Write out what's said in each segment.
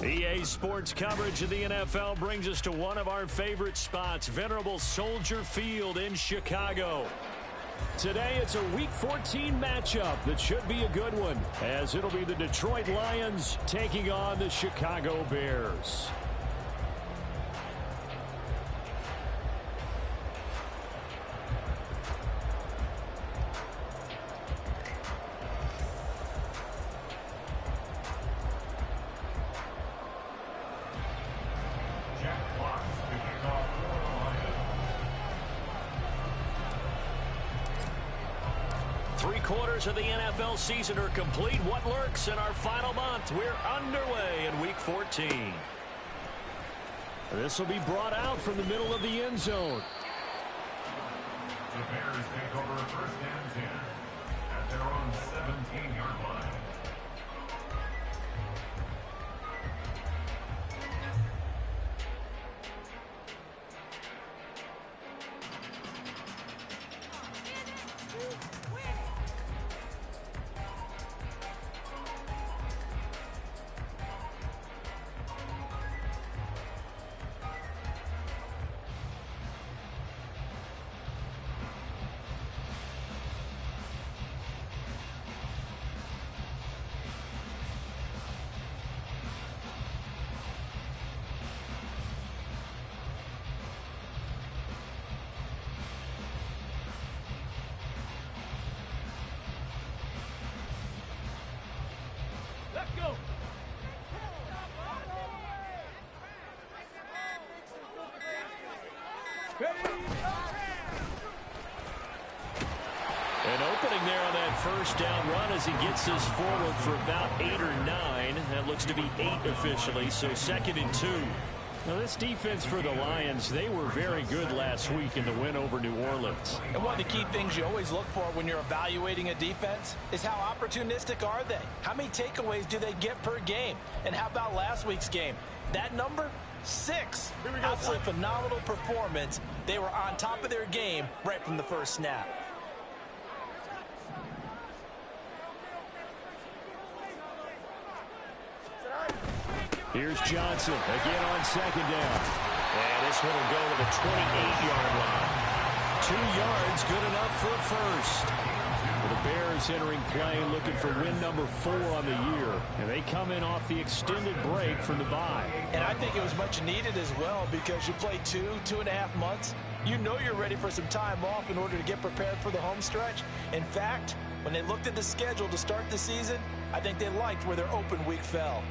EA Sports coverage of the NFL brings us to one of our favorite spots, venerable Soldier Field in Chicago. Today, it's a Week 14 matchup that should be a good one, as it'll be the Detroit Lions taking on the Chicago Bears. Three-quarters of the NFL season are complete. What lurks in our final month? We're underway in Week 14. This will be brought out from the middle of the end zone. The Bears take over first and 10 at their own 17-yard line. An opening there on that first down run as he gets this forward for about 8 or 9. That looks to be 8 officially, so 2nd and 2. Now, this defense for the Lions, they were very good last week in the win over New Orleans. And one of the key things you always look for when you're evaluating a defense is how opportunistic are they? How many takeaways do they get per game? And how about last week's game? That number? 6. Absolutely phenomenal performance. They were on top of their game right from the first snap. Here's Johnson again on 2nd down. And this one will go to the 28-yard line. 2 yards, good enough for a first. The Bears entering play looking for win number 4 on the year. And they come in off the extended break from the bye. And I think it was much needed as well because you play 2.5 months. You know you're ready for some time off in order to get prepared for the home stretch. In fact, when they looked at the schedule to start the season, I think they liked where their open week fell.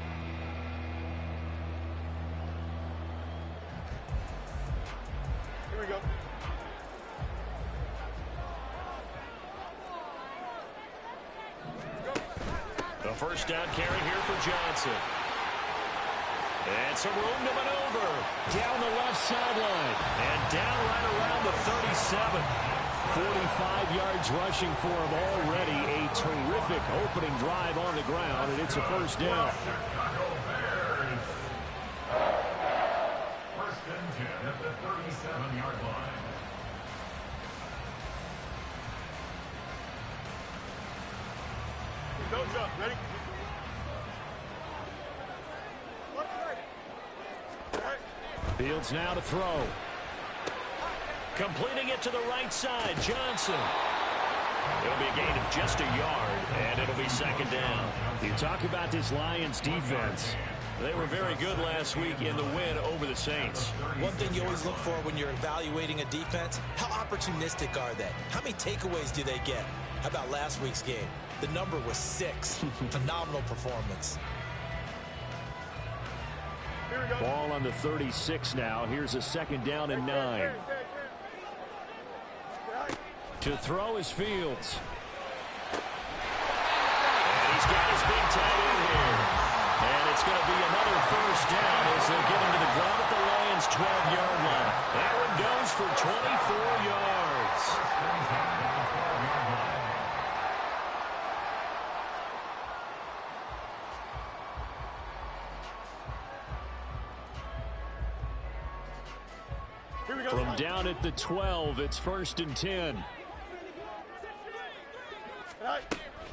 Here we go. The first down carry here for Johnson. And some room to maneuver. Down the left sideline. And down right around the 37. 45 yards rushing for him already. A terrific opening drive on the ground, and it's a first down. First and 10 at the 37-yard line. No jump. Ready? Fields now to throw. Completing it to the right side, Johnson. It'll be a gain of just a yard, and it'll be 2nd down. You talk about this Lions defense. They were very good last week in the win over the Saints. One thing you always look for when you're evaluating a defense, how opportunistic are they? How many takeaways do they get? How about last week's game? The number was 6. Phenomenal performance. Ball on the 36 now. Here's a 2nd down and 9. To throw is Fields. And he's got his big tight end here. And it's going to be another first down as they get him to the ground at the Lions' 12-yard line. That one goes for 24 yards. From down at the 12, it's 1st and 10.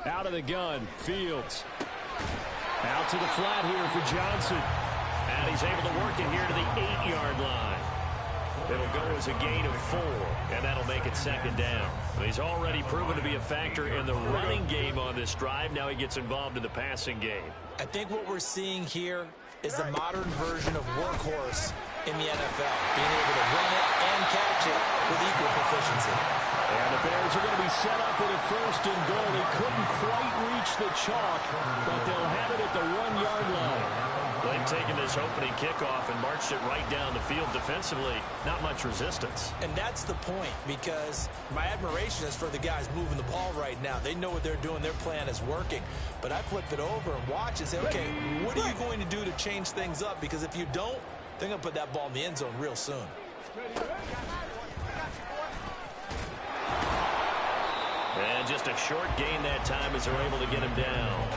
Out of the gun, Fields. Out to the flat here for Johnson. he's able to work it here to the 8-yard line. It'll go as a gain of 4, and that'll make it second down. He's already proven to be a factor in the running game on this drive. Now he gets involved in the passing game. I think what we're seeing here is the modern version of workhorse in the NFL, being able to run it and catch it with equal proficiency. And the Bears are going to be set up with a 1st and goal. He couldn't quite reach the chalk, but they'll have it at the 1-yard line. They've taken this opening kickoff and marched it right down the field defensively. Not much resistance. And that's the point, because my admiration is for the guys moving the ball right now. They know what they're doing. Their plan is working. But I flip it over and watch and say, okay, what are you going to do to change things up? Because if you don't, they're going to put that ball in the end zone real soon. And just a short gain that time as they're able to get him down.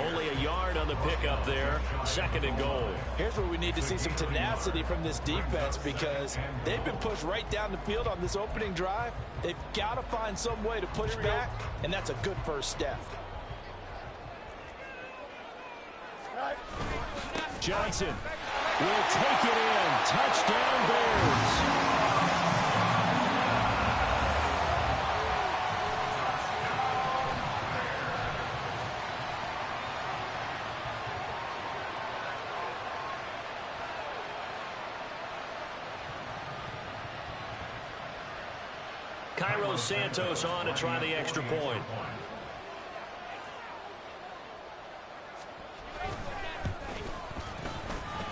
Only a yard on the pickup there. 2nd and goal. Here's where we need to see some tenacity from this defense, because they've been pushed right down the field on this opening drive. They've got to find some way to push back, and that's a good first step. Johnson will take it in. Touchdown Bears. Cairo Santos on to try the extra point.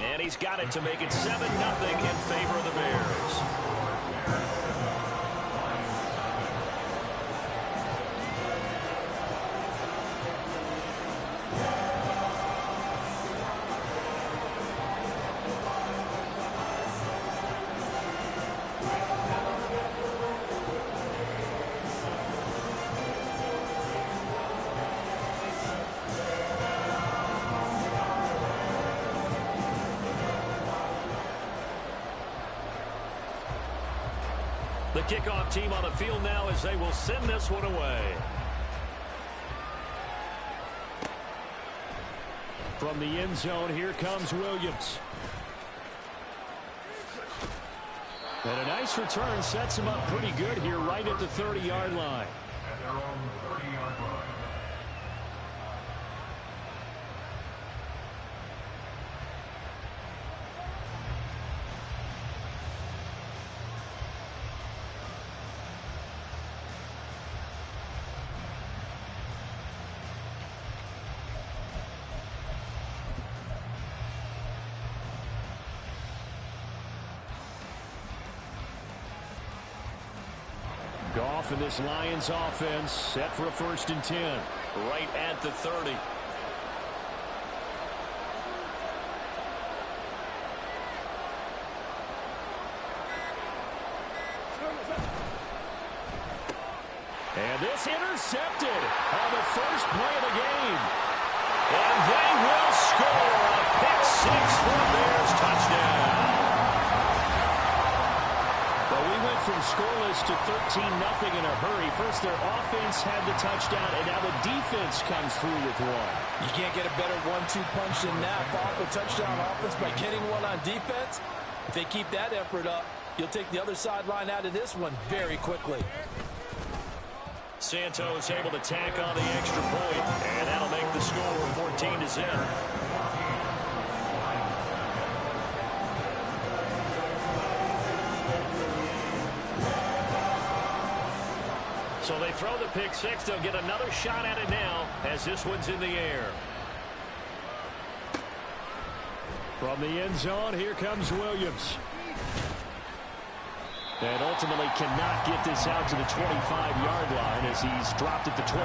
And he's got it to make it 7-0 in favor of the Bears. The kickoff team on the field now as they will send this one away. From the end zone, here comes Williams. And a nice return sets him up pretty good here right at the 30-yard line. At their own 30-yard line. Goff in this Lions offense set for a 1st and 10. Right at the 30. And this intercepted on the first play of the game. And they will score a pick 6 for a Bears touchdown. From scoreless to 13-0 in a hurry. First, their offense had the touchdown, and now the defense comes through with one. You can't get a better 1-2 punch than that. Off a touchdown offense by getting one on defense. If they keep that effort up, you'll take the other sideline out of this one very quickly. Santos able to tack on the extra point, and that'll make the score 14-0. So they throw the pick 6. They'll get another shot at it now as this one's in the air. From the end zone, here comes Williams. And ultimately cannot get this out to the 25-yard line as he's dropped at the 23.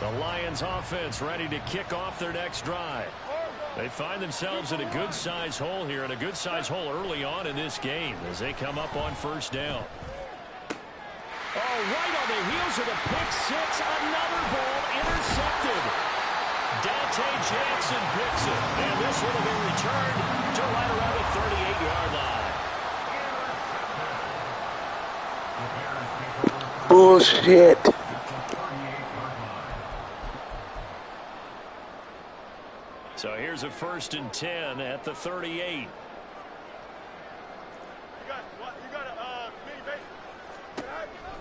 The Lions offense ready to kick off their next drive. They find themselves in a good-sized hole here, and a good-sized hole early on in this game as they come up on 1st down. Oh, right on the heels of the pick 6, another ball intercepted. Dante Jackson picks it, and this one will be returned to right around the 38-yard line. Bullshit. So here's a 1st and 10 at the 38.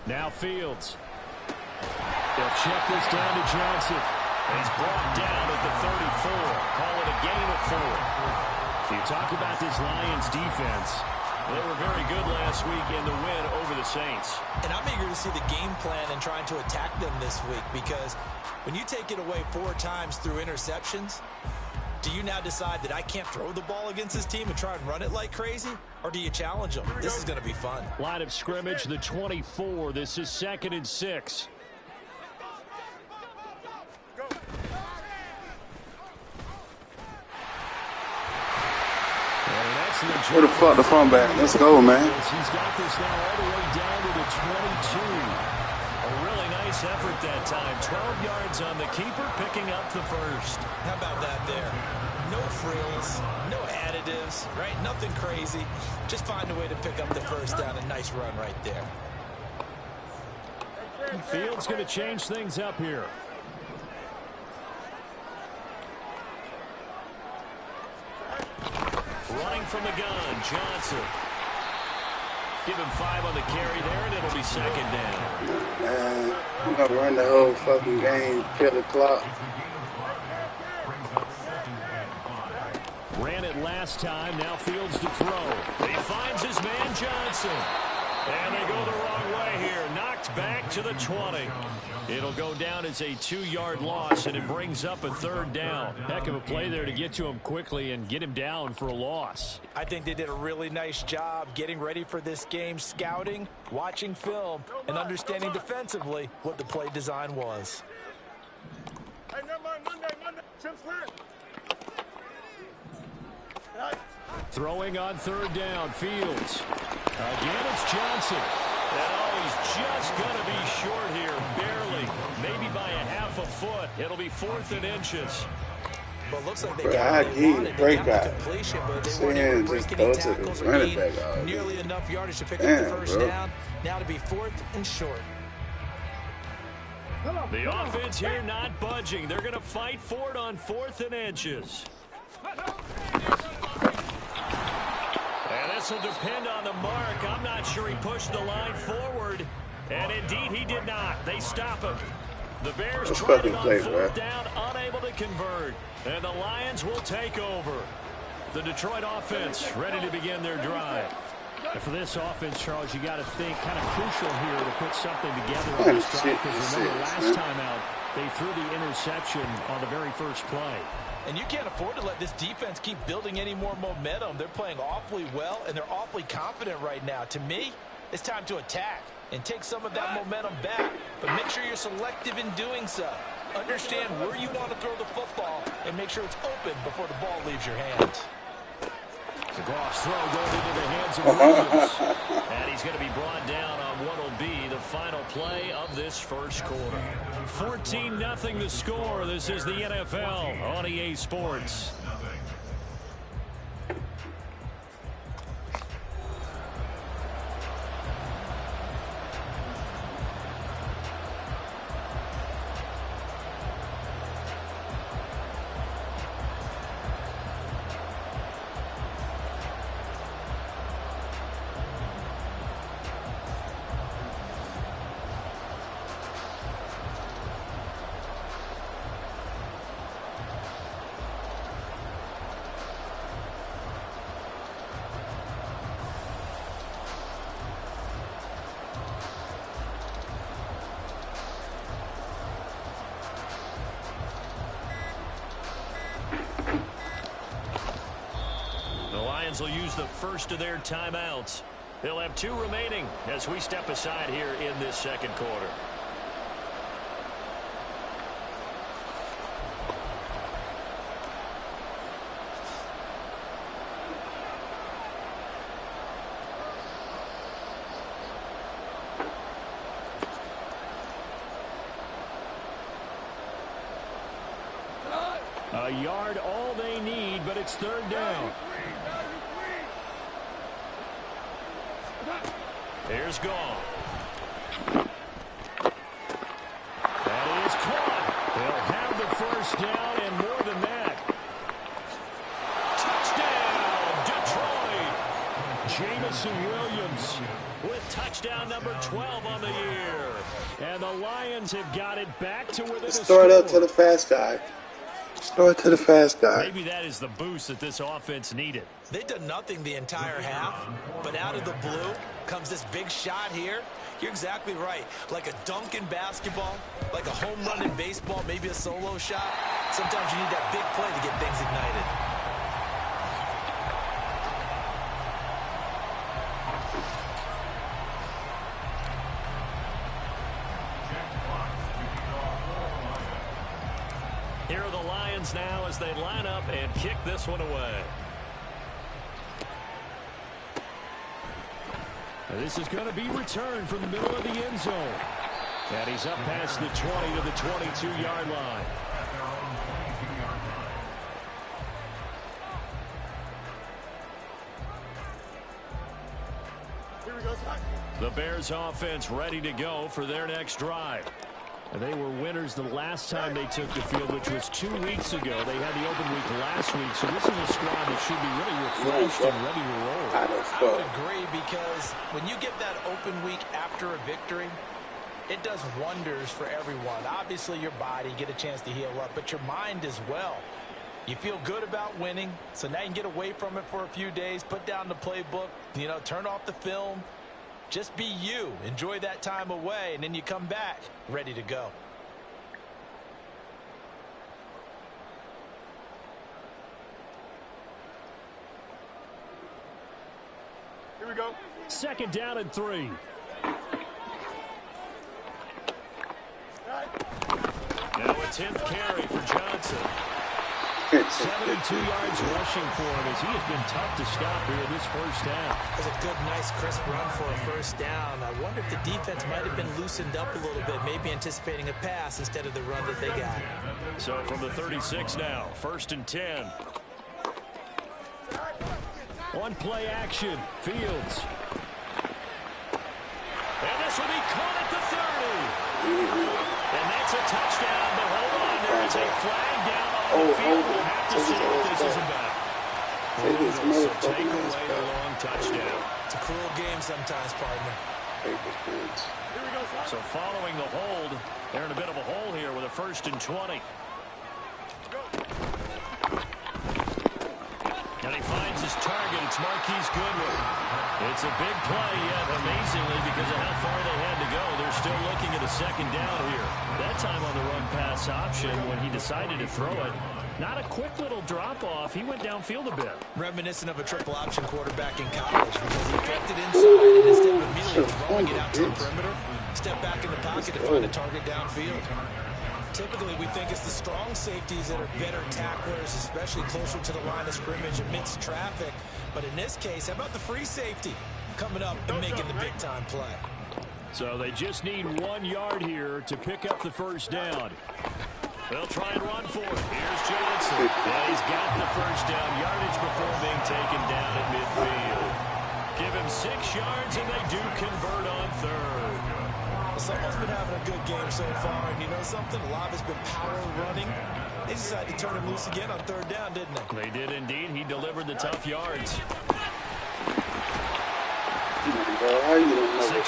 Now Fields. They'll check this down to Johnson. He's brought down at the 34. Call it a gain of 4. You talk about this Lions defense. They were very good last week in the win over the Saints. And I'm eager to see the game plan and trying to attack them this week, because when you take it away 4 times through interceptions, do you now decide that I can't throw the ball against this team and try and run it like crazy? Or do you challenge them? This is going to be fun. Line of scrimmage, the 24. This is 2nd and 6. Where the fuck the front back? Let's go, man. He's got this now all the way down to the 22. A really nice effort that time. 12 yards on the keeper, picking up the 1st. How about that there? No frills, no additives, right? Nothing crazy. Just find a way to pick up the 1st down. A nice run right there. Fields going to change things up here. Running from the gun, Johnson. Give him 5 on the carry there, and it'll be 2nd down. Man, I'm going to run the whole fucking game, kill the clock. Ran it last time, now Fields to throw. He finds his man Johnson. And they go the wrong way here. Knocked back to the 20. It'll go down as a 2-yard loss, and it brings up a 3rd down. Heck of a play there to get to him quickly and get him down for a loss. I think they did a really nice job getting ready for this game, scouting, watching film, and understanding defensively what the play design was. Hey, never mind, Monday. Chip's lit. Throwing on 3rd down, Fields. Again, it's Johnson. And he's just going to be short here, barely. Maybe by a half a foot. It'll be 4th and inches. But looks like they got what they wanted. They got the completion, but they weren't able to break any tackles or gain nearly enough yardage to pick up the 1st down. Now to be 4th and short. The offense here not budging. They're going to fight for it on 4th and inches. And this will depend on the mark. I'm not sure he pushed the line forward. And indeed, he did not. They stop him. The Bears tried it on 4th down, unable to convert. And the Lions will take over. The Detroit offense ready to begin their drive. And for this offense, Charles, you got to think kind of crucial here to put something together on this drive. Because remember, last time out, they threw the interception on the very first play. And you can't afford to let this defense keep building any more momentum. They're playing awfully well, and they're awfully confident right now. To me, it's time to attack and take some of that momentum back. But make sure you're selective in doing so. Understand where you want to throw the football and make sure it's open before the ball leaves your hands. The Goff's throw goes into the hands of Williams. And he's going to be brought down on what will be the final play of this first quarter. 14-0 the score. This is the NFL on EA Sports. Will use the first of their timeouts. They'll have 2 remaining as we step aside here in this second quarter. A yard all they need, but it's 3rd down. Here's Goff. Jameson Williams with touchdown number 12 on the year. And the Lions have got it back to within a score. Throw it up to the fast guy. Throw it to the fast guy. Maybe that is the boost that this offense needed. They've done nothing the entire half, but out of the blue comes this big shot here. You're exactly right. Like a dunk in basketball, like a home run in baseball, maybe a solo shot. Sometimes you need that big play to get things ignited. Here are the Lions now as they line up and kick this one away. And this is going to be returned from the middle of the end zone. And he's up past the 20 to the 22-yard line. Here we go, Scott. The Bears offense ready to go for their next drive. And they were winners the last time they took the field, which was 2 weeks ago. They had the open week last week, so this is a squad that should be really refreshed and ready to roll. I would agree, because when you get that open week after a victory, it does wonders for everyone. Obviously, your body, get a chance to heal up, but your mind as well. You feel good about winning, so now you can get away from it for a few days, put down the playbook, turn off the film. Just be you. Enjoy that time away, and then you come back ready to go. Here we go. 2nd down and 3. Now a 10th carry for Johnson. 72 yards rushing for him as he has been tough to stop here this first down. That's a good, nice, crisp run for a first down. I wonder if the defense might have been loosened up a little bit, maybe anticipating a pass instead of the run that they got. So from the 36 now, 1st and 10. On play action, Fields. And this will be caught at the 30. And that's a touchdown, but hold on, there is a flag down on the field. We'll have to see what this is about. So take away the long touchdown. It's a cruel game sometimes, partner. So following the hold, they're in a bit of a hole here with a 1st and 20. And he finds his target. It's Marquise Goodwin. It's a big play, yet amazingly, because of how far they had to go, they're still looking at a 2nd down here. That time on the run-pass option when he decided to throw it. Not a quick little drop-off. He went downfield a bit. Reminiscent of a triple option quarterback in college, because he kept it inside, and instead of immediately throwing it out to the perimeter, step back in the pocket to find a target downfield. Typically, we think it's the strong safeties that are better tacklers, especially closer to the line of scrimmage amidst traffic. But in this case, how about the free safety coming up and making the big-time play? So they just need 1 yard here to pick up the first down. They'll try and run for it. Here's Johnson. And he's got the first down yardage before being taken down at midfield. Give him 6 yards, and they do convert on 3rd. Someone's been having a good game so far, and you know something? A lot of it's been power running. They decided to turn him loose again on 3rd down, didn't they? They did indeed. He delivered the tough yards. 6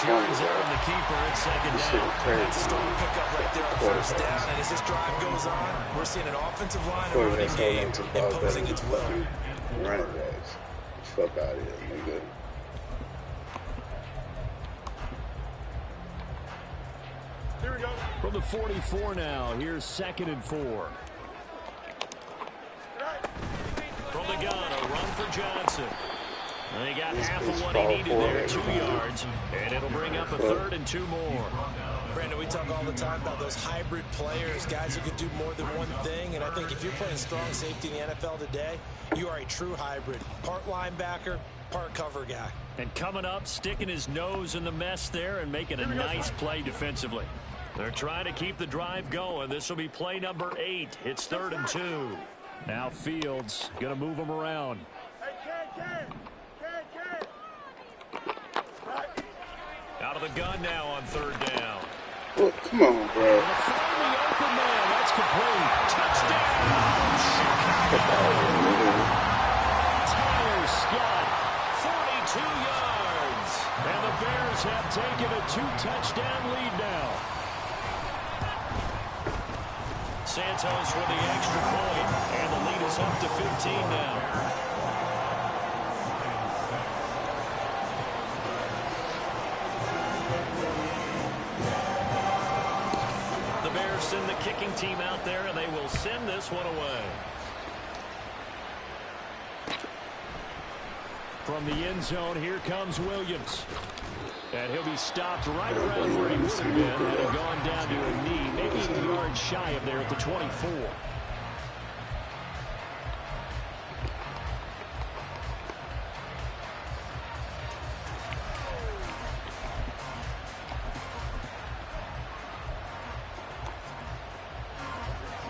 yards there on the keeper at 2nd down. That's a strong pickup right there on 1st down. And as this drive goes on, we're seeing an offensive line and running game imposing its will. Running backs. Fuck out of here, nigga. Here we go. From the 44 now, here's 2nd and 4. From the gun, a run for Johnson. And he got half of what he needed there, 2 yards. And it'll bring up a 3rd and 2 more. Brandon, we talk all the time about those hybrid players, guys who can do more than one thing. And I think if you're playing strong safety in the NFL today, you are a true hybrid. Part linebacker, part cover guy. And coming up, sticking his nose in the mess there and making a nice play defensively. They're trying to keep the drive going. This will be play number 8. It's 3rd and 2. Now Fields going to move him around. Out of the gun now on 3rd down. Oh, come on, bro. Find the open man. That's complete. Touchdown. Tyler Scott, 42 yards. And the Bears have taken a 2-touchdown lead now. Santos with the extra point, and the lead is up to 15 now. The Bears send the kicking team out there, and they will send this one away. From the end zone, here comes Williams. And he'll be stopped right around where he would have been had he gone down to a knee, maybe a yard shy of there at the 24.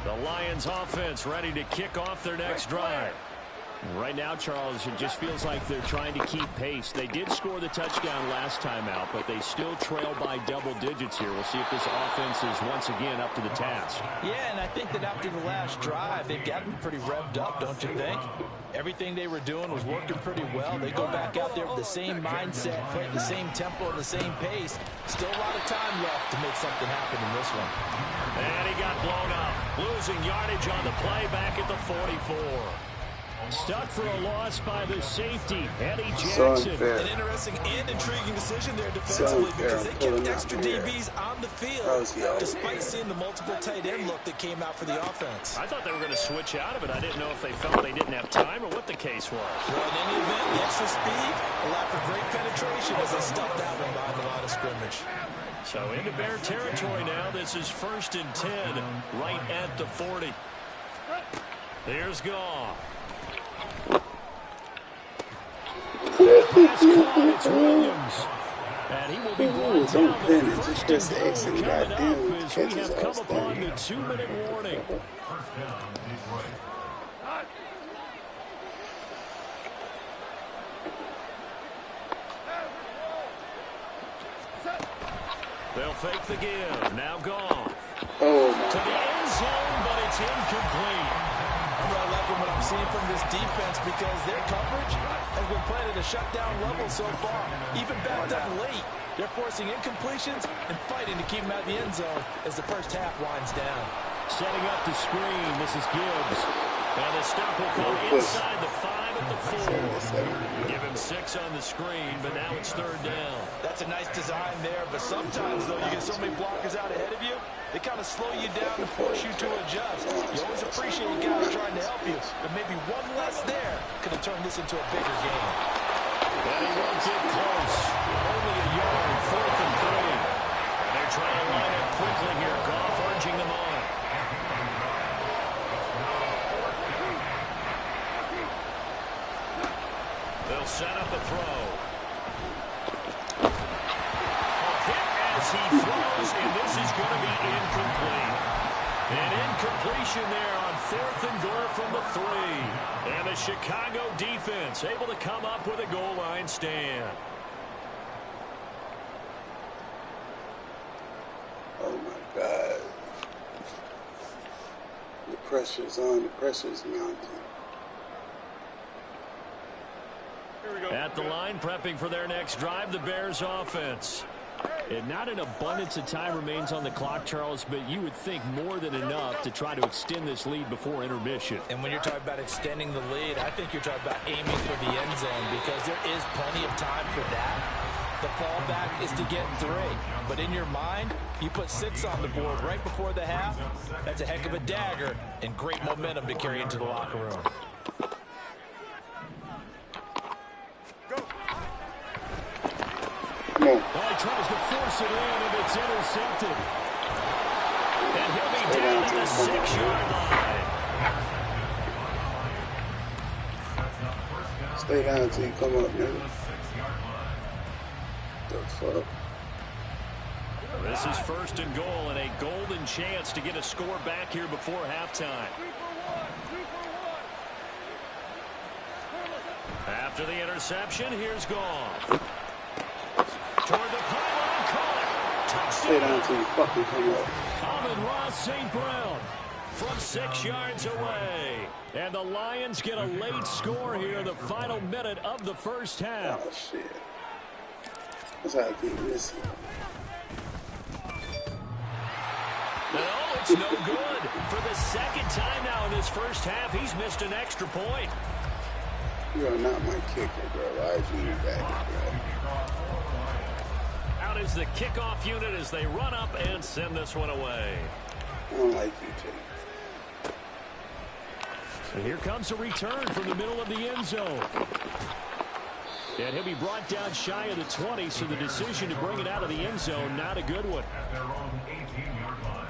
The Lions offense ready to kick off their next drive. Right now, Charles, it just feels like they're trying to keep pace. They did score the touchdown last time out, but they still trail by double digits here. We'll see if this offense is once again up to the task. Yeah, and I think that after the last drive, they've gotten pretty revved up, don't you think? Everything they were doing was working pretty well. They go back out there with the same mindset, play at the same tempo and the same pace. Still a lot of time left to make something happen in this one. And he got blown up, losing yardage on the play back at the 44. Stuck for a loss by the safety, Eddie Jackson. An interesting and intriguing decision there defensively because they kept extra DBs on the field despite seeing the multiple tight end look that came out for the offense. I thought they were going to switch out of it. I didn't know if they felt they didn't have time or what the case was. Well, in any event, the extra speed allowed for great penetration as they stuffed that one behind the line of scrimmage. So into Bear territory now. This is 1st and 10 right at the 40. Here's Goff. Pass caught, it's Williams. And he will be brought down to 1st and goal coming up as we have come upon the 2-minute warning. They'll fake the give. Now Goff. To the end zone, but it's incomplete. I'm really liking what I'm seeing from this defense because their coverage has been playing at a shutdown level so far. Even backed up late, they're forcing incompletions and fighting to keep them out of the end zone as the first half winds down. Setting up the screen, this is Gibbs. And the stop will come inside the 5 at the 4. Give him 6 on the screen, but now it's 3rd down. That's a nice design there, but sometimes, though, you get so many blockers out ahead of you, they kind of slow you down and force you to adjust. You always appreciate guys trying to help you, but maybe one less there could have turned this into a bigger game. And he won't get close. Only a yard, 4th and 3. And they're trying to line up quickly here. Goff urging them on. They'll set up a throw. As he throws, and this is going to be incomplete. An incompletion there on 4th and goal from the 3. And the Chicago defense able to come up with a goal line stand. Oh, my God. The pressure's on. The pressure's mounting. At the line, prepping for their next drive, the Bears offense. And not an abundance of time remains on the clock, Charles, but you would think more than enough to try to extend this lead before intermission. And when you're talking about extending the lead, I think you're talking about aiming for the end zone because there is plenty of time for that. The fallback is to get 3. But in your mind, you put 6 on the board right before the half. That's a heck of a dagger and great momentum to carry into the locker room. Well, he tries to force it in, and it's intercepted. And he'll be down at the 6-yard line. Stay down until you come up, man. The fuck? This is 1st and goal, and a golden chance to get a score back here before halftime. After the interception, here's Goff. Toward the pylon, caught. Touchdown. Stay down until you fucking come up. Amon-Ra St. Brown from 6 yards away. And the Lions get a late score here in the final minute of the first half. Oh, shit. That's how I keep missing. No, it's no good. For the second time now in this first half, he's missed an extra point. You are not my kicker, bro. Why is you back, bro? Out is the kickoff unit as they run up and send this one away. I don't like you, Jake. And here comes a return from the middle of the end zone. And he'll be brought down shy of the 20, so the decision to bring it out of the end zone, not a good one. At their own 18-yard line.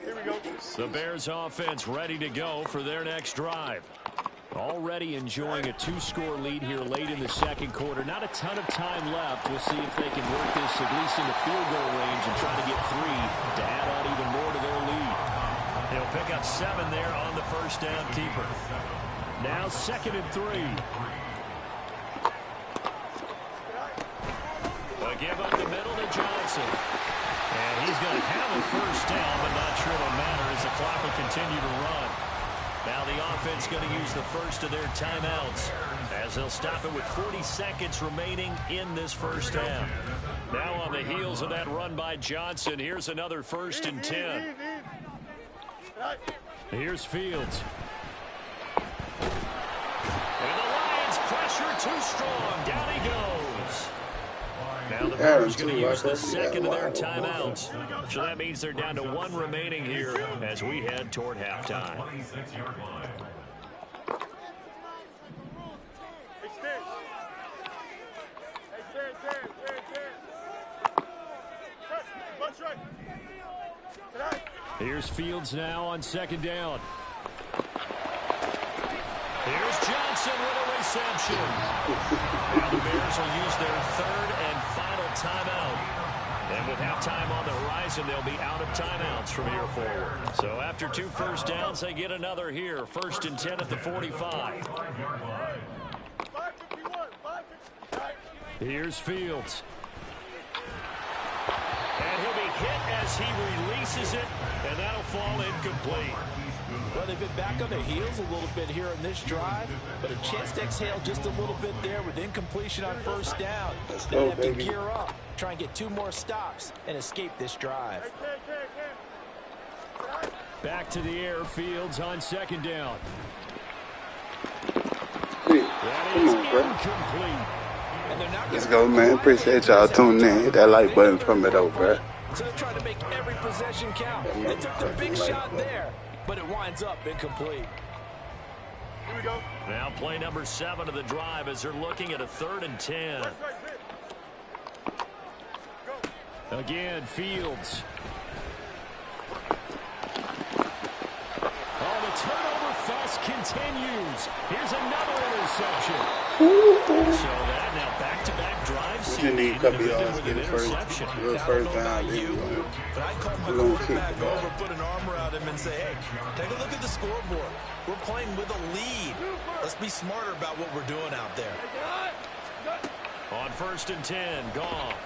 Here we go. The Bears offense ready to go for their next drive. Already enjoying a 2-score lead here late in the second quarter. Not a ton of time left. We'll see if they can work this at least into field goal range and try to get 3 to add on even more to their lead. They'll pick up 7 there on the first down keeper. Now 2nd and 3. A give up the middle to Johnson. And he's going to have a first down, but not sure it'll matter as the clock will continue to run. Now the offense going to use the first of their timeouts as they'll stop it with 40 seconds remaining in this first half. Now on the heels of that run by Johnson, here's another 1st and 10. Here's Fields. And the Lions pressure too strong. Down he goes. Now the Bears going to use the second of their timeouts. So that means they're down to 1 remaining here as we head toward halftime. 26-yard line. Here's Fields now on 2nd down. Here's Johnson with a reception. Now the Bears will use their 3rd and final timeout. And with halftime on the horizon, they'll be out of timeouts from here forward. So after 2 first downs, they get another here. 1st and 10 at the 45. Here's Fields. And he'll be hit as he releases it, and that'll fall incomplete. Well, they've been back on their heels a little bit here in this drive, but a chance to exhale just a little bit there with incompletion on first down. They have to gear up, try and get 2 more stops, and escape this drive. Back to the air, Fields on 2nd down. That is incomplete. And they're not Let's go, man. Appreciate y'all tuning in. Hit that like button for me, though, bro. So they're trying to make every possession count. They took the big shot there, but it winds up incomplete. Here we go. Now play number 7 of the drive as they're looking at a 3rd and 10. Again, Fields. Oh, the turnover fest continues. Here's another interception. So that now back-to-back drives. You need a couple yards to get it first down. But I call my quarterback over, put an arm around him, and say, hey, take a look at the scoreboard. We're playing with a lead. Let's be smarter about what we're doing out there. On 1st and 10, Goff.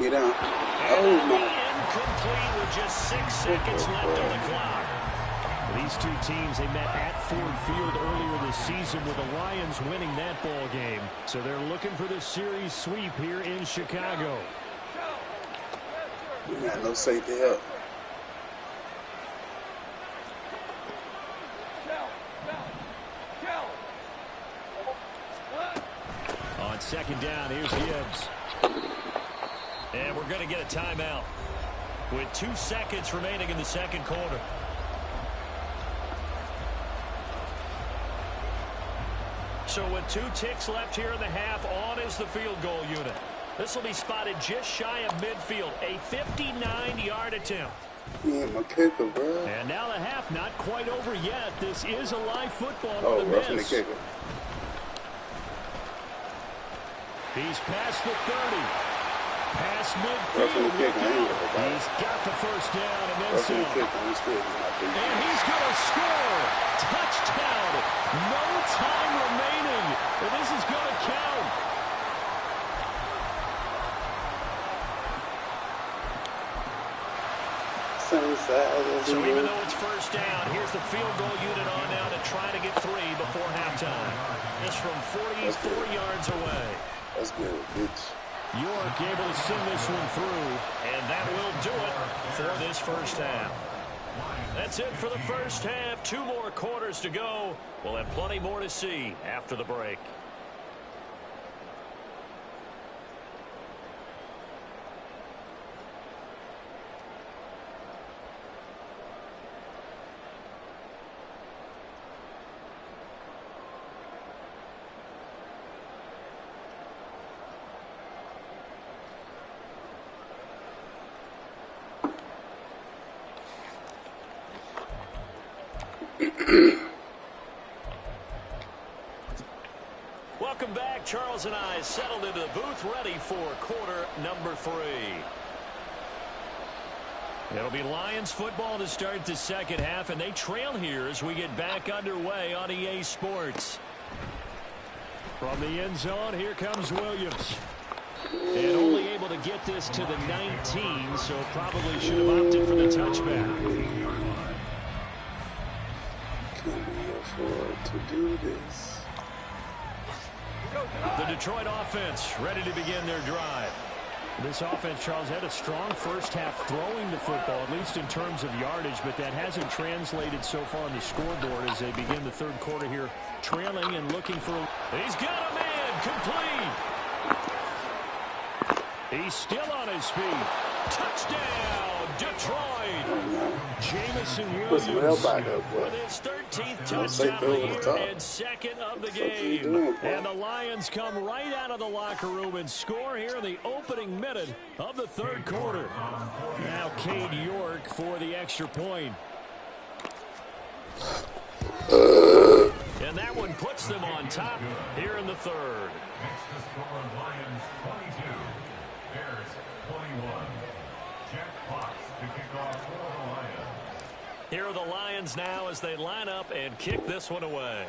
Get down. Oh, my. Incomplete with just 6 seconds left on the clock. These 2 teams, they met at Ford Field earlier this season with the Lions winning that ball game. So they're looking for the series sweep here in Chicago. We got no safety help. On 2nd down, here's Gibbs. And we're going to get a timeout with 2 seconds remaining in the second quarter. So with 2 ticks left here in the half, on is the field goal unit. This will be spotted just shy of midfield, a 59-yard attempt. Yeah, my kicker, bro. And now the half not quite over yet. This is a live football Oh, on the roughing the miss. kicker. He's past the 30. Past Roughing the midfield. kicker. I ain't worried about it. He's got the first down and then Roughing the some. kicker. He's good. And he's going to score. Touchdown. No time remaining. And this is going to count. same size as So he even was. though it's first down, here's the field goal unit on now to try to get 3 before halftime. This from 44 yards away. That's good, bitch. York able to send this one through, and that will do it for this first half. That's it for the first half. 2 more quarters to go. We'll have plenty more to see after the break. Welcome back. Charles and I settled into the booth, ready for quarter number 3. It'll be Lions football to start the second half, and they trail here as we get back underway on EA Sports. From the end zone, here comes Williams. And only able to get this to the 19, so probably should have opted for the touchback. Can we afford to do this? The Detroit offense ready to begin their drive. This offense, Charles, had a strong first half throwing the football, at least in terms of yardage, but that hasn't translated so far on the scoreboard as they begin the third quarter here, trailing and looking for... He's got a man, complete. He's still on his feet. Touchdown, Detroit. Jamison Williams with his 13th touchdown of the year and second of the game. And the Lions come right out of the locker room and score here in the opening minute of the third quarter. Now Cade York for the extra point. And that one puts them on top here in the third. Next to score, Lions 22, Bears 21. Jack Fox to kick off for the Lions. Here are the Lions now as they line up and kick this one away.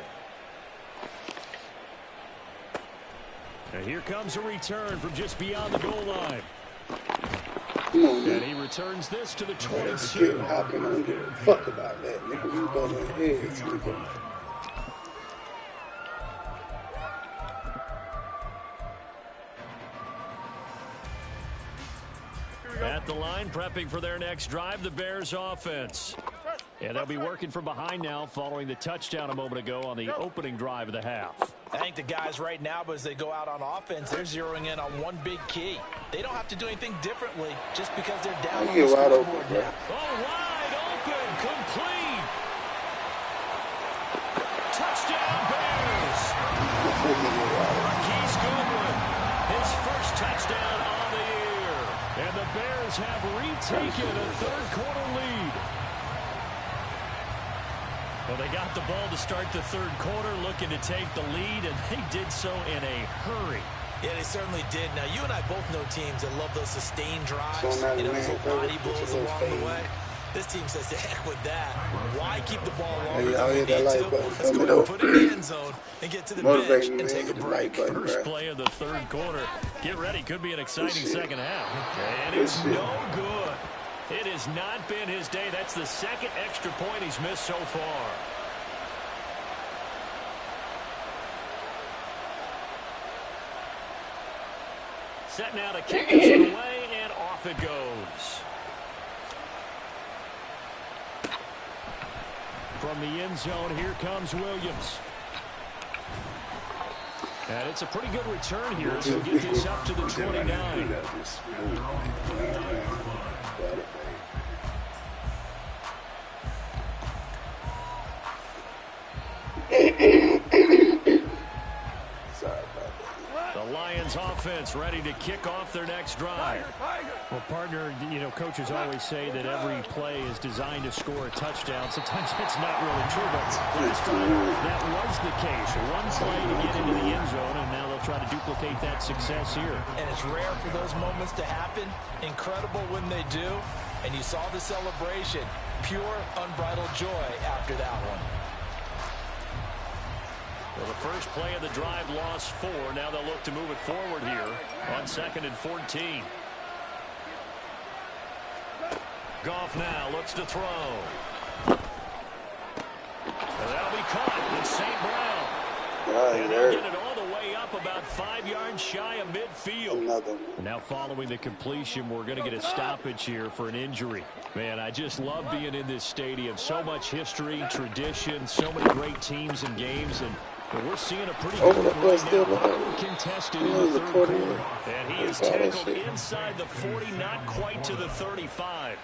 And here comes a return from just beyond the goal line. And he returns this to the 22. I don't give a fuck about that, nigga. You go to heads, nigga. At the line, prepping for their next drive, the Bears offense. And they'll be working from behind now following the touchdown a moment ago on the opening drive of the half. I think the guys right now, but as they go out on offense, they're zeroing in on one big key. They don't have to do anything differently just because they're down on the scoreboard now. Oh, wide open, complete. Touchdown, Bears. Marquise Goodwin, his first touchdown on the year. And the Bears have retaken a third-quarter lead. Well, they got the ball to start the third quarter, looking to take the lead, and they did so in a hurry. Yeah, they certainly did. Now, you and I both know teams that love those sustained drives. You know, those little body blows along the way. This team says, to heck with that. Why keep the ball longer than we need to? Let's go and put it in the end zone and get to the bench and take a break. First play of the third quarter. Get ready. Could be an exciting second half. And it's no good. It has not been his day. That's the second extra point he's missed so far. Set now to kick this one away, and off it goes. From the end zone, here comes Williams. And it's a pretty good return here, so get this up to the 29. The Lions offense ready to kick off their next drive. Well, partner, you know, coaches always say that every play is designed to score a touchdown. Sometimes it's not really true, but last time that was the case. One play to get into the end zone, and now they'll try to duplicate that success here. And it's rare for those moments to happen. Incredible when they do. And you saw the celebration. Pure, unbridled joy after that one. Well, the first play of the drive lost 4. Now they'll look to move it forward here on 2nd and 14. Goff now looks to throw. And that'll be caught with St. Brown. And they'll get it all the way up about 5 yards shy of midfield. Now following the completion, we're going to get a stoppage here for an injury. Man, I just love being in this stadium. So much history, tradition, so many great teams and games, and we're seeing a pretty good right now, contested in the third quarter. And he is tackled inside the 40, not quite to the 35.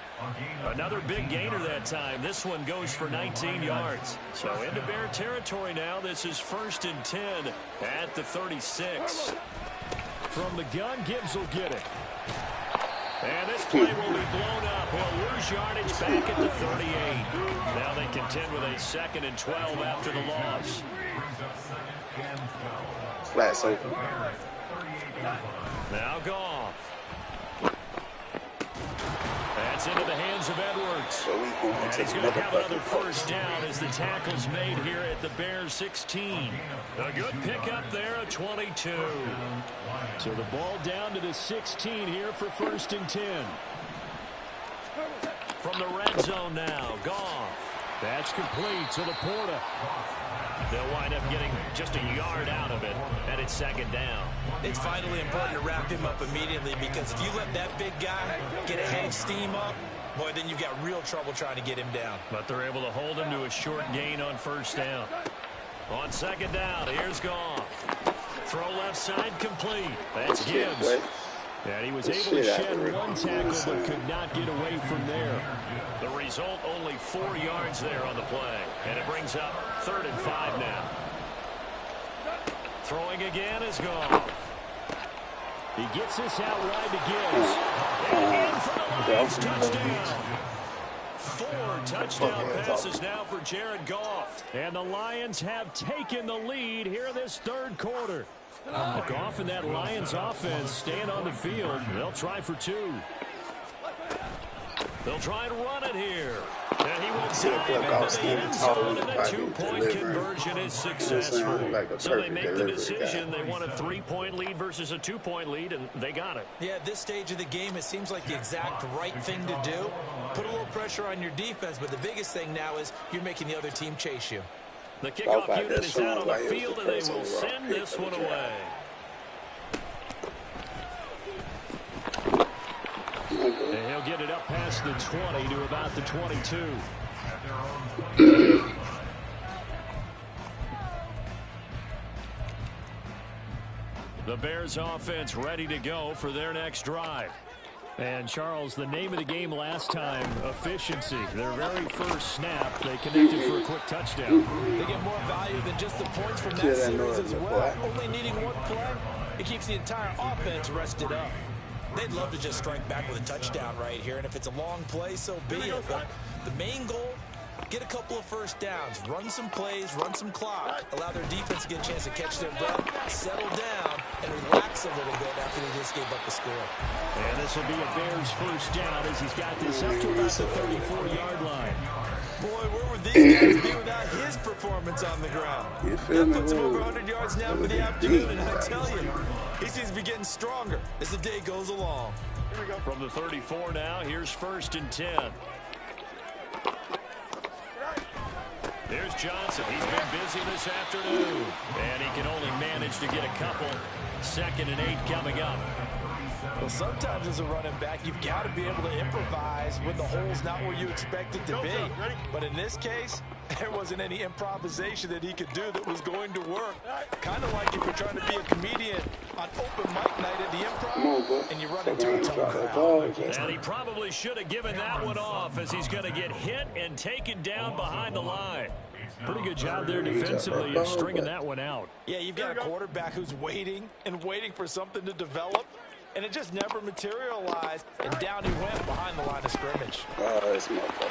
Another big gainer that time. This one goes for 19 yards. So into Bear territory now. This is 1st and 10 at the 36. From the gun, Gibbs will get it. And this play will be blown up. He'll lose yardage back at the 38. Now they contend with a 2nd and 12 after the loss. Flats open. Now Goff. That's into the hands of Edwards. And he's going to have another first down as the tackle's made here at the Bears 16. A good pickup there at 22. So the ball down to the 16 here for 1st and 10. From the red zone now, Goff. That's complete to the Porta. They'll wind up getting just a yard out of it, and it's 2nd down. It's vitally important to wrap him up immediately, because if you let that big guy get a head steam up, boy, then you've got real trouble trying to get him down. But they're able to hold him to a short gain on 1st down. On 2nd down, here's Goff. Throw left side complete. That's Gibbs. And he was able to shed one tackle but could not get away from there. The result, only 4 yards there on the play. And it brings up 3rd and 5 now. Throwing again is Goff. He gets this out wide to Gibbs. And in for the Lions touchdown. 4 touchdown passes now for Jared Goff. And the Lions have taken the lead here in this 3rd quarter. Goff and that Lions offense staying on the field. They'll try for 2. They'll try and run it here. And he will dive into the end zone, and the 2-point conversion is successful. So they make the decision. They want a 3-point lead versus a 2-point lead, and they got it. Yeah, at this stage of the game, it seems like the exact right thing to do. Put a little pressure on your defense, but the biggest thing now is you're making the other team chase you. The kickoff unit is out on the field, and they will send this one away. And he'll get it up past the 20 to about the 22. The Bears offense ready to go for their next drive. And, Charles, the name of the game last time, efficiency. Their very first snap, they connected for a quick touchdown. They get more value than just the points from that series as well. Only needing one play, it keeps the entire offense rested up. They'd love to just strike back with a touchdown right here, and if it's a long play, so be it. But the main goal, get a couple of first downs, run some plays, run some clock, allow their defense to get a chance to catch their breath, settle down, and relax a little bit after they just gave up the score. And this will be a Bears first down as he's got this up to about the 34-yard line. Boy, where would these guys be without his performance on the ground? That puts him over 100 yards now for the afternoon, and I tell you, he seems to be getting stronger as the day goes along. From the 34 now, here's 1st and 10. There's Johnson. He's been busy this afternoon. And he can only manage to get a couple. 2nd and 8 coming up. Well, sometimes as a running back, you've got to be able to improvise when the hole's not where you expect it to be. But in this case, there wasn't any improvisation that he could do that was going to work. Kind of like if you're trying to be a comedian on open mic night at the Improv, and you run into a tough crowd. And he probably should have given that one off as he's going to get hit and taken down behind the line. Pretty good job there defensively of stringing that one out. Yeah, you've got a quarterback who's waiting and waiting for something to develop, and it just never materialized, and down he went behind the line of scrimmage. That's my fault.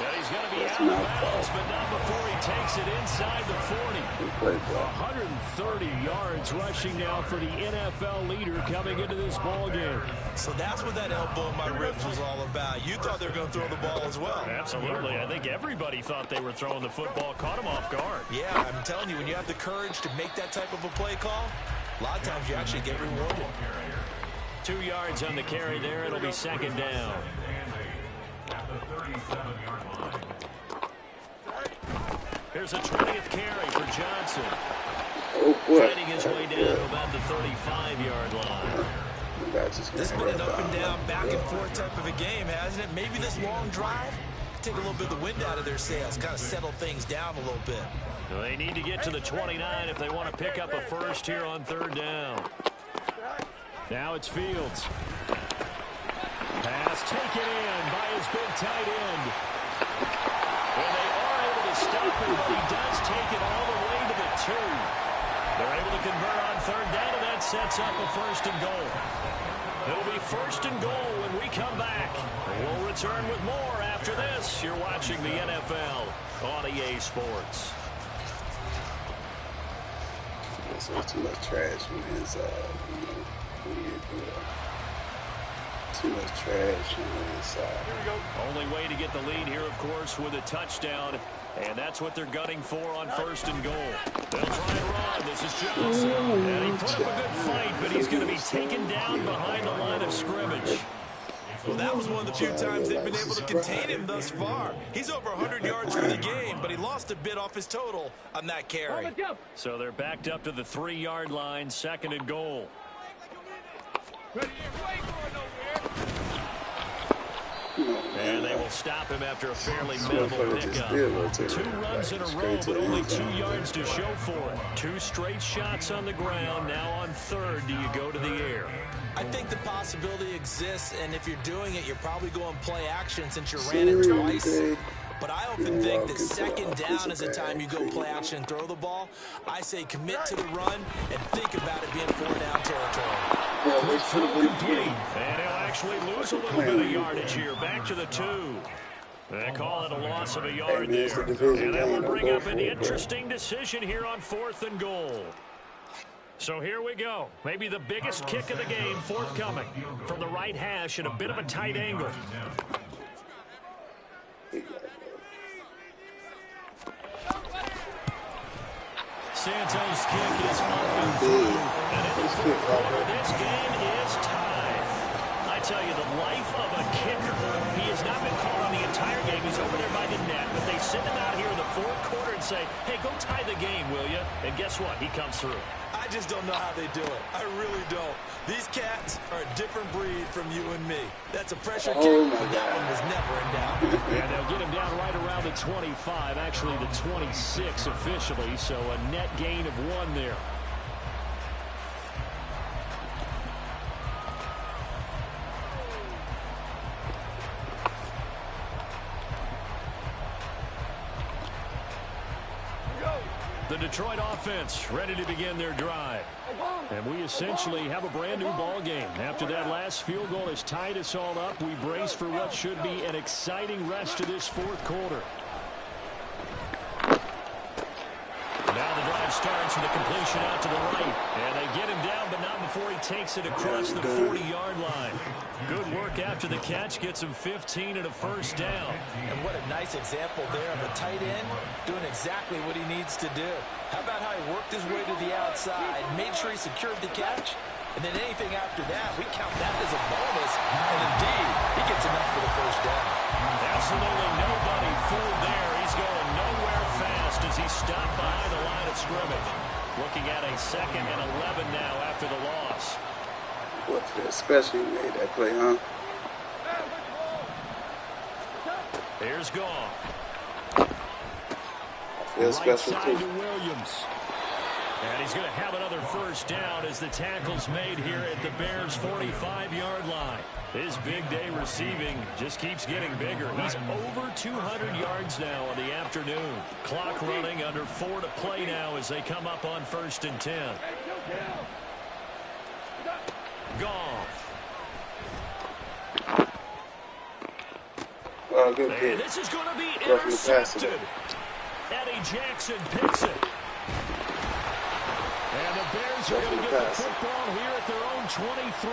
And he's going to be out of bounds, but not before he takes it inside the 40. 130 yards rushing now for the NFL leader coming into this ball game. So that's what that elbow in my ribs was all about. You thought they were going to throw the ball as well. Absolutely. I think everybody thought they were throwing the football, caught him off guard. Yeah, I'm telling you, when you have the courage to make that type of a play call, a lot of times you actually get rewarded. 2 yards on the carry there. It'll be second down. At the 37-yard line. Here's a 20th carry for Johnson. Oh, boy. Fighting his way down to about the 35-yard line. This has been an up and down, back and forth type of a game, hasn't it? Maybe this long drive take a little bit of the wind out of their sails, kind of settle things down a little bit. They need to get to the 29 if they want to pick up a first here on third down. Now it's Fields. Pass taken in by his big tight end. And they are able to stop him, but he does take it all the way to the 2. They're able to convert on third down, and that sets up a first and goal. It'll be first and goal when we come back. We'll return with more after this. You're watching the NFL on EA Sports. There's too much trash from the inside. Too much trash on the inside. Here we go. Only way to get the lead here, of course, with a touchdown. And that's what they're gunning for on first and goal. They'll try and run. This is Johnson. And he put up a good fight, but he's going to be taken down behind the line of scrimmage. Well, that was one of the few times they've been able to contain him thus far. He's over 100 yards for the game, but he lost a bit off his total on that carry. So they're backed up to the 3-yard line, second and goal. And they will stop him after a fairly minimal pickup. 2 runs in a row, but only 2 yards to show for it. 2 straight shots on the ground. Now on third, do you go to the air? I think the possibility exists, and if you're doing it, you're probably going play action since you ran it twice. But I often think that second down is the time you go play action and throw the ball. I say commit to the run and think about it being 4-down territory. Quick throw complete. And he'll actually lose a little bit of yardage here. Back to the 2. They call it a loss of a yard there. And that will bring up an interesting decision here on fourth and goal. So here we go. Maybe the biggest kick of the game forthcoming from the right hash at a bit of a tight angle. Santos' kick is up and through. And in the fourth quarter, this game is tied. I tell you, the life of a kicker. He has not been called on the entire game. He's over there by the net. But they send him out here in the fourth quarter and say, hey, go tie the game, will you? And guess what? He comes through. I just don't know how they do it. I really don't. These cats are a different breed from you and me. That's a pressure kick, but that one was never in doubt. And they'll get him down right around the 25, actually the 26 officially, so a net gain of 1 there. The Detroit offense ready to begin their drive. And we essentially have a brand new ball game. After that last field goal has tied us all up, we brace for what should be an exciting rest of this fourth quarter. Now the drive starts with a completion out to the right. And they get him down, but not before he takes it across the 40-yard line. Good work after the catch. Gets him 15 and a first down. And what a nice example there of a tight end doing exactly what he needs to do. How about how he worked his way to the outside, made sure he secured the catch, and then anything after that, we count that as a bonus. And indeed, he gets enough for the first down. Absolutely nobody fooled there. He's going nowhere fast as he stopped behind the line of scrimmage. Looking at a 2nd and 11 now after the loss. What especially made that play, huh? Here's Goff. Right side to Williams. And he's going to have another first down as the tackle's made here at the Bears' 45-yard line. His big day receiving just keeps getting bigger. He's over 200 yards now on the afternoon. Clock running, under 4 to play now as they come up on 1st and 10. Goff. Oh, good kick. And this is going to be intercepted. Eddie Jackson picks it. And the Bears are going to get the football here at their own 23.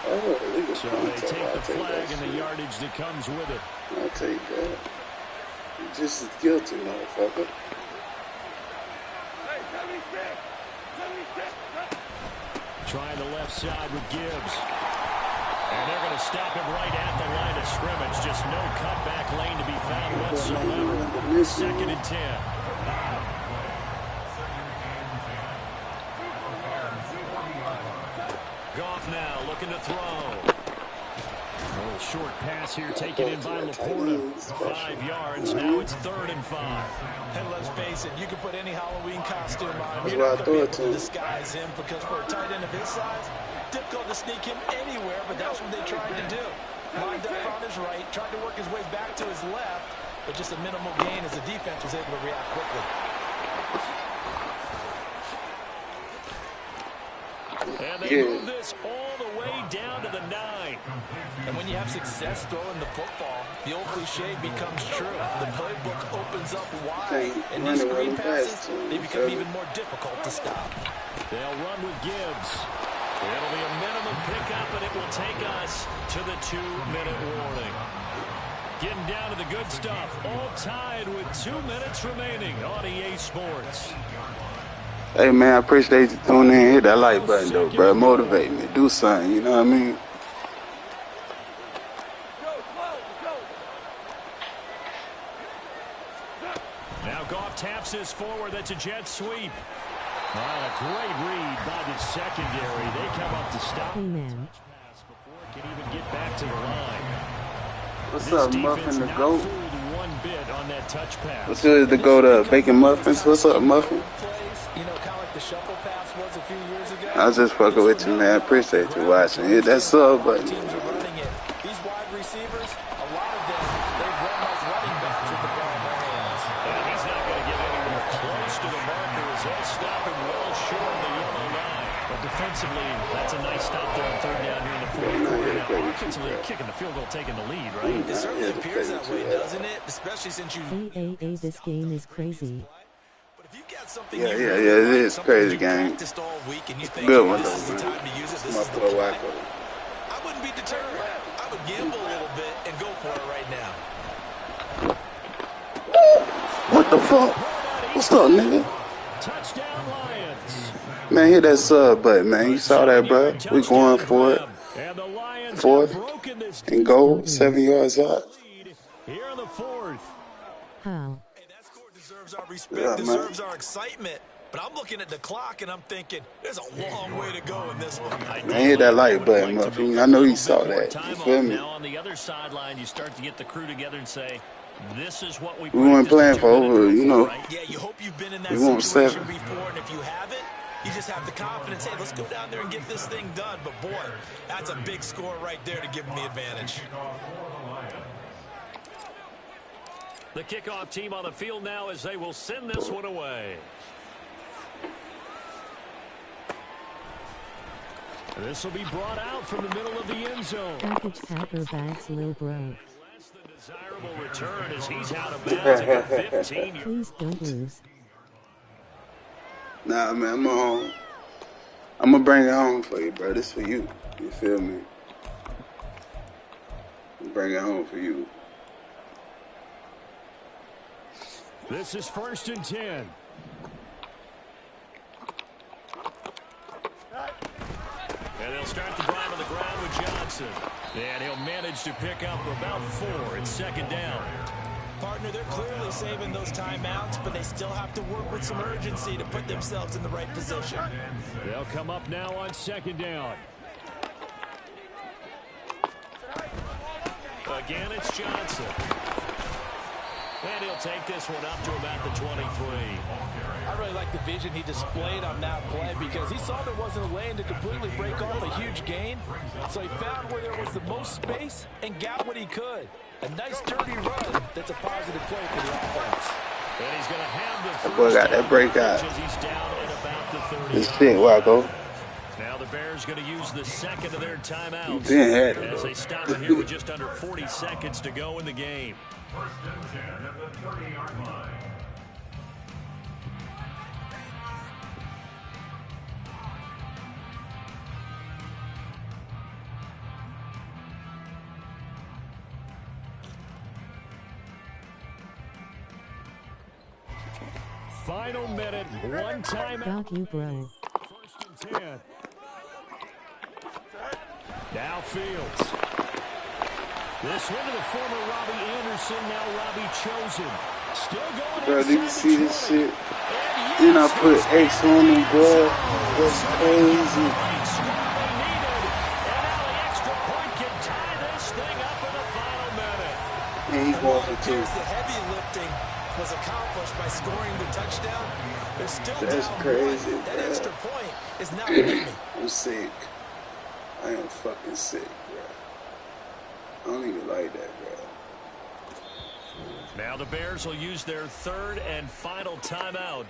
Oh, so they take the flag and the yardage that comes with it. I'll take that. You're just as guilty, motherfucker. Trying the left side with Gibbs. And they're going to stop him right at the line of scrimmage. Just no cutback lane to be found whatsoever. 2nd and 10. Goff now looking to throw. A little short pass here taken in by Laporta. 5 yards. Now it's 3rd and 5. And let's face it, you can put any Halloween costume on. That's You're why I not going to thought be able to to. disguise him because for a tight end of his size, difficult to sneak him anywhere, but that's what they tried to do. Lined up on his right, tried to work his way back to his left, but just a minimal gain as the defense was able to react quickly. And they move this all the way down to the 9. And when you have success throwing the football, the old cliche becomes true. The playbook opens up wide, and these screen passes, they become even more difficult to stop. They'll run with Gibbs. It'll be a minimum pickup, and it will take us to the 2-minute warning. Getting down to the good stuff. All tied with 2 minutes remaining on EA Sports. Hey, man, I appreciate you tuning in. Hit that like button, though, bro. Motivate me. Do something, you know what I mean? Now Goff taps this forward. That's a jet sweep. A great read by the secondary. They come up to stop. Amen. Before it can even get back to the line. What's up, Muffin the Goat? One bit on that touch pass. What's good to go to Bacon Muffins? What's up, Muffin? You know, kind of like the shuffle pass was a few years ago. I was just fucking with you, man. Appreciate you watching. Hit that sub button. Teams are running it. These wide receivers, a lot of them, they've run like running backs with the ball in their hands. And he's not going to get anywhere close to the marker as they'll stop him well short of the yellow line. But defensively, that's a nice stop there on 3rd down here in the 4th quarter. Now, offensively, kicking the field goal, taking the lead, right? It certainly appears that way, doesn't it? Especially since you... This game is crazy. Yeah, it is crazy game. Good one, though, man. My boy Wacko. I wouldn't be deterred. I would gamble a little bit and go for it right now. What the fuck? What's up, nigga? Touchdown, Lions. Man, hit that sub button, man. You saw that, bro? We going for it. And the Lions 4th and goal, 7 yards out. Here in the 4th. How? That score deserves our respect, deserves our excitement. But I'm looking at the clock and I'm thinking, there's a long way to go in this one. Man, hit that like button, Muffin. I know you saw that. You feel me? Now on the other sideline, you start to get the crew together and say, this is what we weren't playing for over, you know. Yeah, you hope you've been in that situation before, and if you haven't, you just have the confidence, hey, let's go down there and get this thing done. But boy, that's a big score right there to give them the advantage. The kickoff team on the field now as they will send this one away. This will be brought out from the middle of the end zone. Package Packer bags, Lil Bro. Less than desirable return as he's out of bounds at the 15. Please don't lose. Nah, man, I'm home. I'm gonna bring it home for you, bro. This for you. You feel me? Bring it home for you. This is 1st and 10. And they'll start the drive on the ground with Johnson. And he'll manage to pick up about 4. It's 2nd down. Partner, they're clearly saving those timeouts, but they still have to work with some urgency to put themselves in the right position. They'll come up now on 2nd down. Again, it's Johnson. And he'll take this one up to about the 23. I really like the vision he displayed on that play because he saw there wasn't a lane to completely break off a huge gain. So he found where there was the most space and got what he could. A nice dirty run that's a positive play for the offense. And he's going to have the That boy got that breakout. He's down at about the 30. This shit, Wacko. Now the Bears going to use the second of their timeouts Had it, as they stop it here with just under 40 seconds to go in the game. 1st and 10 at the 30-yard line. Final minute, one timeout. Got you, bro. 1st and 10. Now Fields. This one to the former Robbie Anderson, now Robbie Chosen. Still going. Bro, did you see this shit? Then I put X on him, bro. That's crazy. And he going for 2. The heavy lifting was accomplished by scoring the touchdown. They're still That's down crazy, one. That bro. extra point is not a gimme. I'm sick. I am fucking sick, bro. I don't even like that, bro. Now the Bears will use their third and final timeout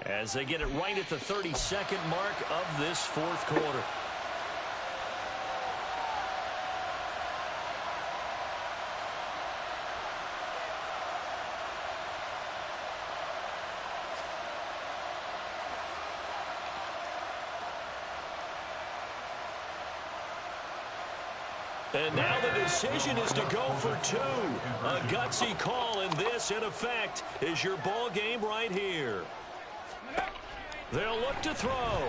as they get it right at the 32nd mark of this fourth quarter. And now the decision is to go for 2. A gutsy call, and this, in effect, is your ball game right here. They'll look to throw.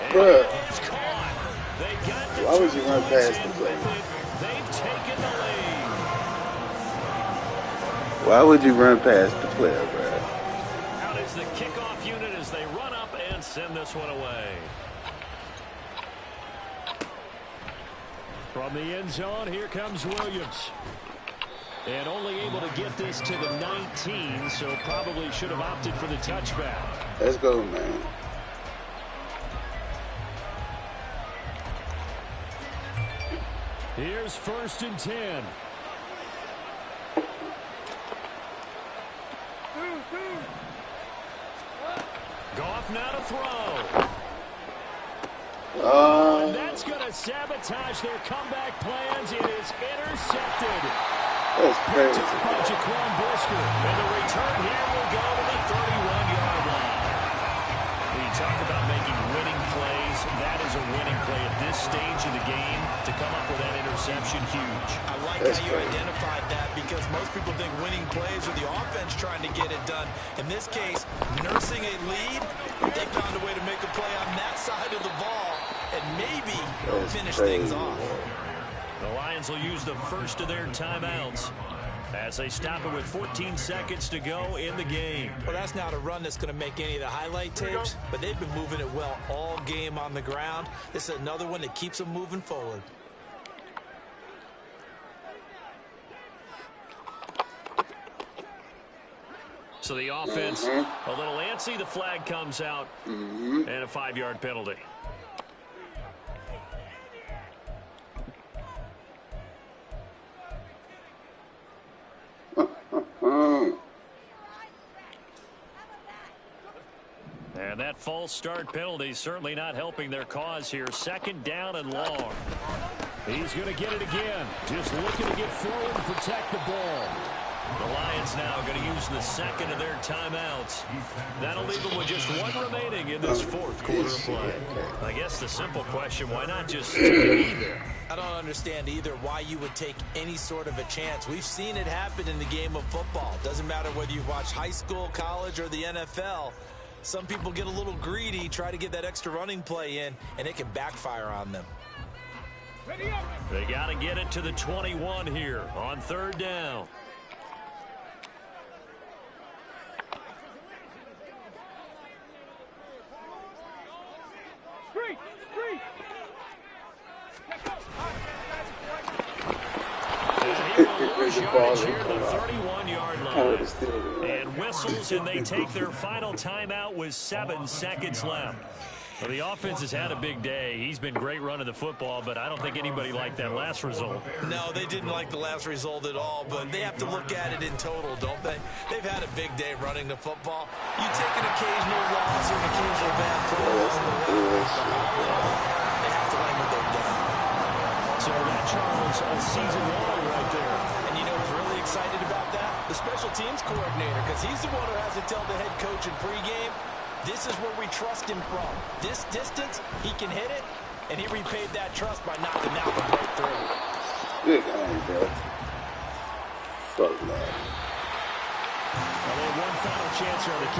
Bruh. It's caught. They got the Why would you run past the play? They've taken the lead. Why would you run past the player, bro? Out is the kickoff unit as they run up and send this one away. From the end zone, here comes Williams. And only able to get this to the 19, so probably should have opted for the touchback. Let's go, man. Here's 1st and 10. Goff now to throw. And that's going to sabotage their comeback plans. It is intercepted. That's crazy. By Jaquan Brisker. And the return here will go to the 31-yard line. When you talk about making winning plays, that is a winning play at this stage of the game. To come up with that interception, huge. I like how you identified that because most people think winning plays are the offense trying to get it done. In this case, nursing a lead, they found a way to make a play on that side of the ball and maybe finish things off. The Lions will use the first of their timeouts as they stop it with 14 seconds to go in the game. Well, that's not a run that's going to make any of the highlight tapes, but they've been moving it well all game on the ground. This is another one that keeps them moving forward. So the offense a little antsy. The flag comes out and a 5-yard penalty. And that false start penalty certainly not helping their cause here. 2nd down and long. He's going to get it again. Just looking to get forward and protect the ball. The Lions now going to use the second of their timeouts. That'll leave them with just 1 remaining in this fourth quarter of play. I guess the simple question, why not just take it either? I don't understand either why you would take any sort of a chance. We've seen it happen in the game of football. Doesn't matter whether you watch high school, college, or the NFL. Some people get a little greedy, try to get that extra running play in, and it can backfire on them. They got to get it to the 21 here on 3rd down. Here the 31-yard line. And whistles, and they take their final timeout with 7 seconds left. Well, the offense has had a big day. He's been great running the football, but I don't think anybody liked that last result. No, they didn't like the last result at all, but they have to look at it in total, don't they? They've had a big day running the football. You take an occasional loss or an occasional bad play. They have to like what they've done. So that, Charles, a season long right there. And you know who's really excited about that? The special teams coordinator, because he's the one who has to tell the head coach in pregame, this is where we trust him from. This distance, he can hit it, and he repaid that trust by knocking that one right through. Good game, bro. Fuck that. Well, they had one final chance here on the kick.